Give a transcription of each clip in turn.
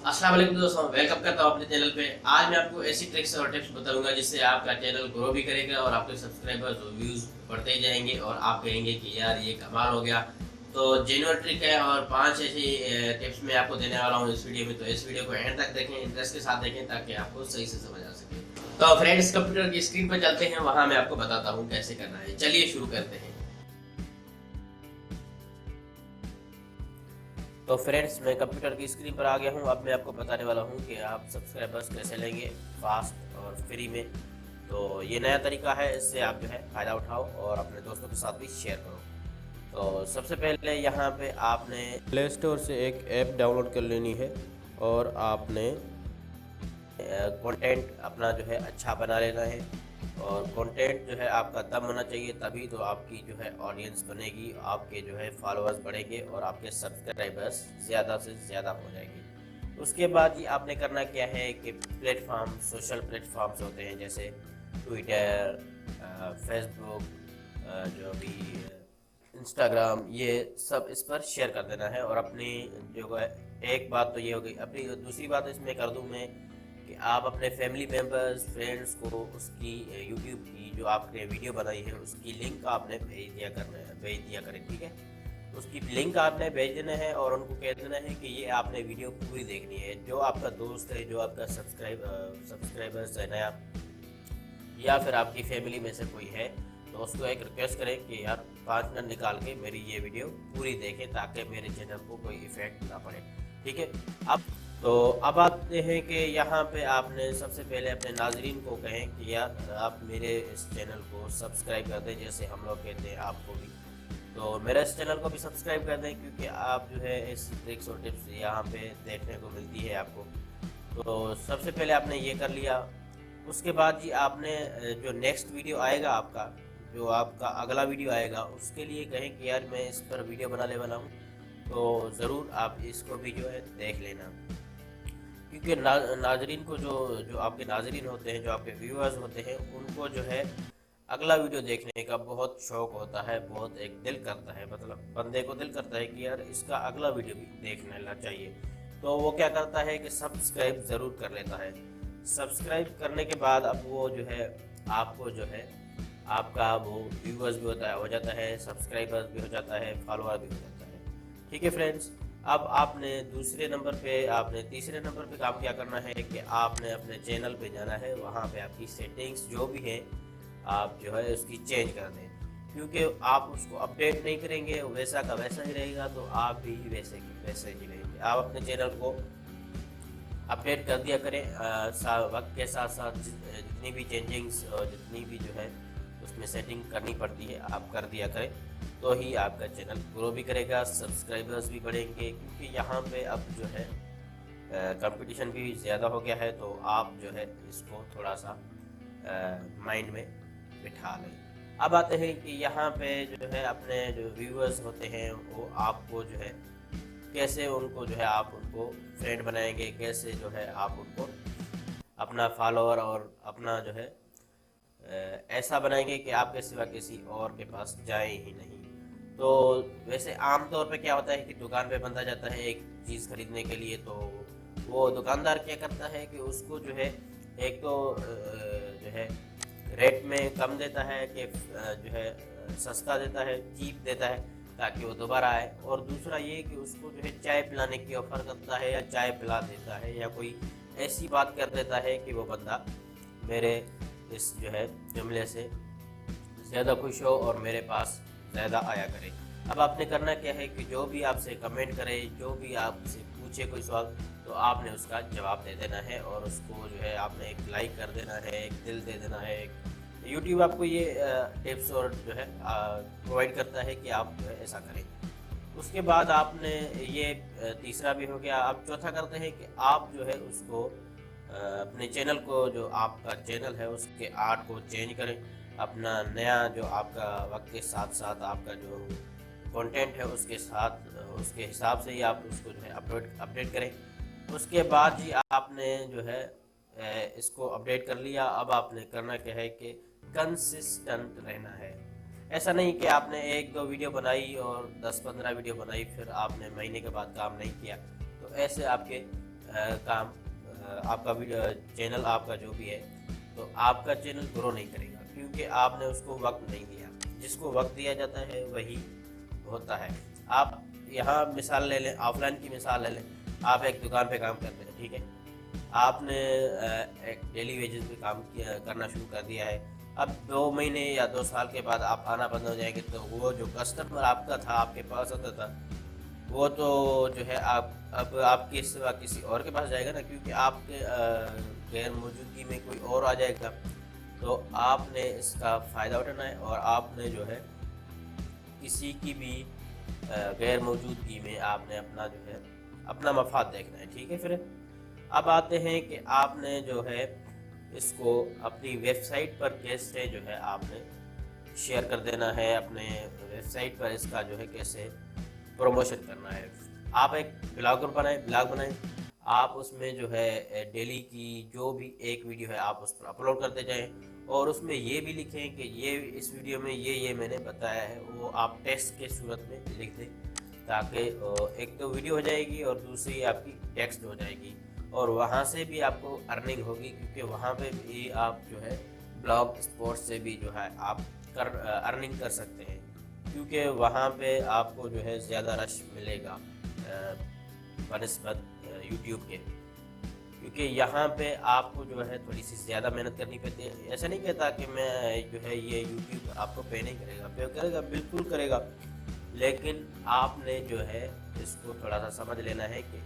अस्सलाम वालेकुम दोस्तों, वेलकम करता हूँ अपने चैनल पे। आज मैं आपको ऐसी ट्रिक्स और टिप्स बताऊंगा जिससे आपका चैनल ग्रो भी करेगा और आपके सब्सक्राइबर्स और व्यूज बढ़ते ही जाएंगे और आप कहेंगे कि यार ये कमाल हो गया। तो जेन्युइन ट्रिक है और 5 ऐसी टिप्स मैं आपको देने वाला हूँ इस वीडियो में। तो इस वीडियो को एंड तक देखें, इंटरेस्ट के साथ देखें ताकि आपको सही से समझ आ सके। तो फ्रेंड्स, कंप्यूटर की स्क्रीन पर चलते हैं, वहाँ मैं आपको बताता हूँ कैसे करना है। चलिए शुरू करते हैं। तो फ्रेंड्स, मैं कंप्यूटर की स्क्रीन पर आ गया हूँ। अब मैं आपको बताने वाला हूँ कि आप सब्सक्राइबर्स कैसे लेंगे फास्ट और फ्री में। तो ये नया तरीका है, इससे आप जो है फ़ायदा उठाओ और अपने दोस्तों के साथ भी शेयर करो। तो सबसे पहले यहाँ पे आपने प्ले स्टोर से एक ऐप डाउनलोड कर लेनी है और आपने कंटेंट अपना जो है अच्छा बना लेना है। और कंटेंट जो है आपका दम होना चाहिए, तभी तो आपकी जो है ऑडियंस बनेगी, आपके जो है फॉलोअर्स बढ़ेंगे और आपके सब्सक्राइबर्स ज़्यादा से ज़्यादा हो जाएंगे। उसके बाद ये आपने करना क्या है कि प्लेटफॉर्म, सोशल प्लेटफॉर्म्स होते हैं जैसे ट्विटर, फेसबुक, जो भी इंस्टाग्राम, ये सब इस पर शेयर कर देना है। और अपनी जो है, एक बात तो ये हो गई। अपनी दूसरी बात इसमें कर दूं मैं कि आप अपने फैमिली मेम्बर्स, फ्रेंड्स को उसकी यूट्यूब की जो आपने वीडियो बनाई है उसकी लिंक आपने भेज दिया करें, ठीक है। उसकी लिंक आपने भेज देना है और उनको कह देना है कि ये आपने वीडियो पूरी देखनी है। जो आपका दोस्त है, जो आपका सब्सक्राइबर्स है नया, या फिर आपकी फैमिली में से कोई है, तो उसको एक रिक्वेस्ट करें कि यार 5 मिनट निकाल के मेरी ये वीडियो पूरी देखें ताकि मेरे चैनल को कोई इफेक्ट ना पड़े, ठीक है। अब आते हैं कि यहाँ पे आपने सबसे पहले अपने नाजरीन को कहें कि यार आप मेरे इस चैनल को सब्सक्राइब कर दें, जैसे हम लोग कहते हैं आपको भी। तो मेरे इस चैनल को भी सब्सक्राइब कर दें, क्योंकि आप जो है इस ट्रिक्स और टिप्स यहाँ पे देखने को मिलती है आपको। तो सबसे पहले आपने ये कर लिया। उसके बाद जी आपने जो नेक्स्ट वीडियो आएगा आपका, जो आपका अगला वीडियो आएगा, उसके लिए कहें कि यार मैं इस पर वीडियो बनाने वाला हूँ, तो ज़रूर आप इसको भी जो है देख लेना। क्योंकि नाजरीन को, जो जो आपके नाजरीन होते हैं, जो आपके व्यूअर्स होते हैं, उनको जो है अगला वीडियो देखने का बहुत शौक होता है, बहुत एक दिल करता है, मतलब बंदे को दिल करता है कि यार इसका अगला वीडियो भी देखने ला चाहिए। तो वो क्या करता है कि सब्सक्राइब ज़रूर कर लेता है। सब्सक्राइब करने के बाद अब वो जो है आपको जो है आपका वो व्यूअर्स भी होता है, हो जाता है, सब्सक्राइबर्स भी हो जाता है, फॉलोअर भी हो जाता है, ठीक है फ्रेंड्स। अब आपने तीसरे नंबर पे काम क्या करना है कि आपने अपने चैनल पे जाना है। वहाँ पे आपकी सेटिंग्स जो भी है आप जो है उसकी चेंज कर दें, क्योंकि आप उसको अपडेट नहीं करेंगे, वैसा का वैसा ही रहेगा, तो आप भी वैसे के वैसे ही रहेंगे। आप अपने चैनल को अपडेट कर दिया करें, वक्त के साथ साथ जितनी भी चेंजिंग्स और जितनी भी जो है उसमें सेटिंग करनी पड़ती है आप कर दिया करें, तो ही आपका चैनल ग्रो भी करेगा, सब्सक्राइबर्स भी बढ़ेंगे। क्योंकि यहाँ पे अब जो है कंपटीशन भी ज़्यादा हो गया है, तो आप जो है इसको थोड़ा सा माइंड में बिठा लें। अब आते हैं कि यहाँ पे जो है अपने जो व्यूअर्स होते हैं वो आपको जो है कैसे उनको जो है आप उनको फ्रेंड बनाएंगे, कैसे जो है आप उनको अपना फॉलोअर और अपना जो है ऐसा बनाएंगे कि आपके सिवा किसी और के पास जाए ही नहीं। तो वैसे आम तौर पे क्या होता है कि दुकान पे बंदा जाता है एक चीज़ खरीदने के लिए, तो वो दुकानदार क्या करता है कि उसको जो है एक तो जो है रेट में कम देता है, कि जो है सस्ता देता है, चीप देता है, ताकि वो दोबारा आए। और दूसरा ये कि उसको जो है चाय पिलाने की ऑफ़र करता है, या चाय पिला देता है, या कोई ऐसी बात कर देता है कि वो बंदा मेरे इस जो है जुमले से ज़्यादा खुश हो और मेरे पास ज़्यादा आया करे। अब आपने करना क्या है कि जो भी आपसे कमेंट करे, जो भी आपसे पूछे कोई सवाल, तो आपने उसका जवाब दे देना है और उसको जो है आपने एक लाइक कर देना है, एक दिल दे देना है। यूट्यूब आपको ये टिप्स और जो है प्रोवाइड करता है कि आप जो है ऐसा करें। उसके बाद आपने ये तीसरा भी हो गया। अब चौथा करते हैं कि आप जो है उसको अपने चैनल को, जो आपका चैनल है उसके आर्ट को चेंज करें। अपना नया जो आपका वक्त के साथ साथ आपका जो कंटेंट है उसके साथ, उसके हिसाब से ही आप उसको जो है अपडेट करें। उसके बाद ही आपने जो है इसको अपडेट कर लिया। अब आपने करना क्या है कि कंसिस्टेंट रहना है। ऐसा नहीं कि आपने 1-2 वीडियो बनाई और 10-15 वीडियो बनाई, फिर आपने महीने के बाद काम नहीं किया, तो ऐसे आपके काम आपका चैनल आपका जो भी है, तो आपका चैनल ग्रो नहीं करेगा, क्योंकि आपने उसको वक्त नहीं दिया। जिसको वक्त दिया जाता है वही होता है। आप यहाँ मिसाल ले लें, ऑफलाइन की मिसाल ले लें। आप एक दुकान पे काम करते हैं, ठीक है, आपने एक डेली वेजेस पे काम करना शुरू कर दिया है। अब 2 महीने या 2 साल के बाद आप आना बंद हो जाएंगे, तो वो जो कस्टमर आपका था, आपके पास आता था, वो तो जो है आप अब आपके सिवा किसी और के पास जाएगा ना, क्योंकि आपके गैर मौजूदगी में कोई और आ जाएगा। तो आपने इसका फ़ायदा उठाना है और आपने जो है किसी की भी गैर मौजूदगी में आपने अपना जो है अपना मफाद देखना है, ठीक है। फिर अब आते हैं कि आपने जो है इसको अपनी वेबसाइट पर कैसे जो है आपने शेयर कर देना है, अपने वेबसाइट पर इसका जो है कैसे प्रमोशन करना है। आप एक ब्लॉग बनाएं, आप उसमें जो है डेली की जो भी एक वीडियो है आप उस पर अपलोड करते जाएं, और उसमें ये भी लिखें कि ये इस वीडियो में ये मैंने बताया है, वो आप टेक्स्ट के सूरत में लिख दें, ताकि एक तो वीडियो हो जाएगी और दूसरी आपकी टेक्स्ट हो जाएगी, और वहाँ से भी आपको अर्निंग होगी, क्योंकि वहाँ पे भी आप जो है ब्लॉग स्पॉट से भी जो है आप अर्निंग कर सकते हैं, क्योंकि वहाँ पे आपको जो है ज़्यादा रश मिलेगा बनिस्बत यूट्यूब के, क्योंकि यहाँ पे आपको जो है थोड़ी सी ज़्यादा मेहनत करनी पड़ती है। ऐसा नहीं कहता कि मैं जो है ये यूट्यूब आपको पे नहीं करेगा, पे करेगा, बिल्कुल करेगा, लेकिन आपने जो है इसको थोड़ा सा समझ लेना है कि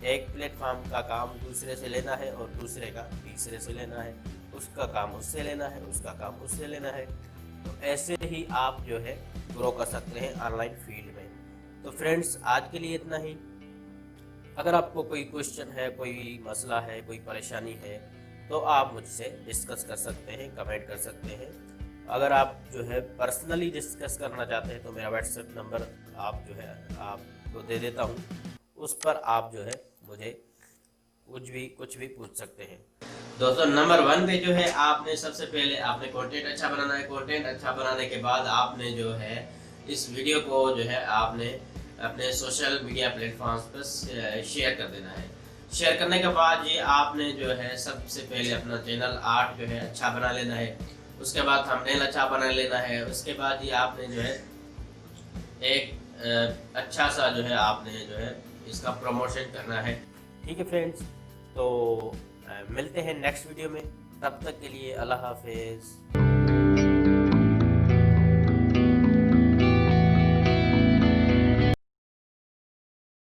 एक प्लेटफॉर्म का काम दूसरे से लेना है और दूसरे का तीसरे से लेना है, उसका काम उससे लेना है, उसका काम उससे लेना है। तो ऐसे ही आप जो है ग्रो कर सकते हैं ऑनलाइन फील्ड में। तो फ्रेंड्स, आज के लिए इतना ही। अगर आपको कोई क्वेश्चन है, कोई मसला है, कोई परेशानी है, तो आप मुझसे डिस्कस कर सकते हैं, कमेंट कर सकते हैं। अगर आप जो है पर्सनली डिस्कस करना चाहते हैं, तो मेरा व्हाट्सएप नंबर आप जो है आपको दे देता हूँ, उस पर आप जो है मुझे कुछ भी पूछ सकते हैं। दोस्तों, नंबर 1 पे जो है आपने सबसे पहले आपने कंटेंट अच्छा बनाना है। कंटेंट अच्छा बनाने के बाद आपने जो है इस वीडियो को जो है आपने अपने सोशल मीडिया प्लेटफॉर्म्स पर शेयर कर देना है। शेयर करने के बाद ये आपने जो है सबसे पहले अपना चैनल आर्ट जो है अच्छा बना लेना है, उसके बाद थंबनेल अच्छा बना लेना है, उसके बाद ये आपने जो है एक अच्छा सा जो है आपने जो है इसका प्रमोशन करना है, ठीक है फ्रेंड्स। तो मिलते हैं नेक्स्ट वीडियो में, तब तक के लिए अल्लाह हाफिज़।